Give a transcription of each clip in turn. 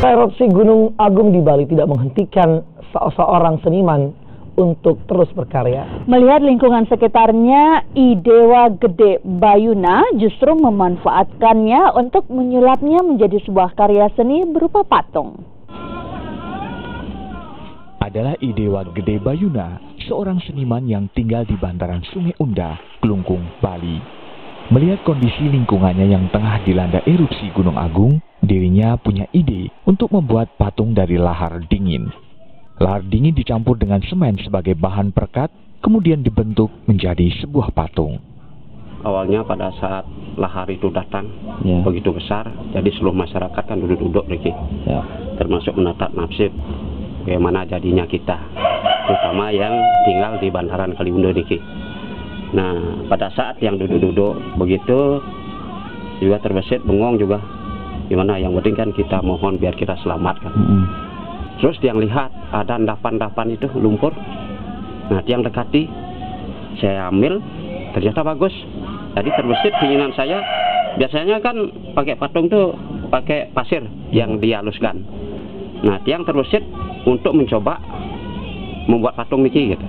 Erupsi Gunung Agung di Bali tidak menghentikan seorang seniman untuk terus berkarya. Melihat lingkungan sekitarnya, Idewa Gede Bayuna justru memanfaatkannya untuk menyulapnya menjadi sebuah karya seni berupa patung. Adalah Idewa Gede Bayuna, seorang seniman yang tinggal di bantaran Sungai Unda, Klungkung, Bali. Melihat kondisi lingkungannya yang tengah dilanda erupsi Gunung Agung, dirinya punya ide untuk membuat patung dari lahar dingin. Lahar dingin dicampur dengan semen sebagai bahan perekat, kemudian dibentuk menjadi sebuah patung. Awalnya pada saat lahar itu datang begitu besar, jadi seluruh masyarakat kan duduk-duduk, termasuk menatap nasib bagaimana jadinya kita, terutama yang tinggal di bantaran Kaliundo Niki. Nah, pada saat yang duduk-duduk begitu juga terbesit, bengong juga, gimana yang penting kan kita mohon biar kita selamat kan. Terus yang lihat ada endapan-endapan itu lumpur. Nah, yang dekati, saya ambil, ternyata bagus. Jadi terbesit keinginan saya, biasanya kan pakai patung tuh pakai pasir yang dihaluskan. Nah, yang terbesit untuk mencoba membuat patung niki gitu.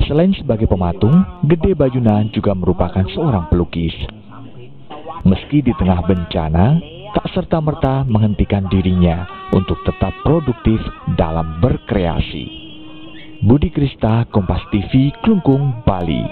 Selain sebagai pematung, Gede Bayuna juga merupakan seorang pelukis. Meski di tengah bencana, tak serta-merta menghentikan dirinya untuk tetap produktif dalam berkreasi. Budi Krista, Kompas TV, Klungkung, Bali.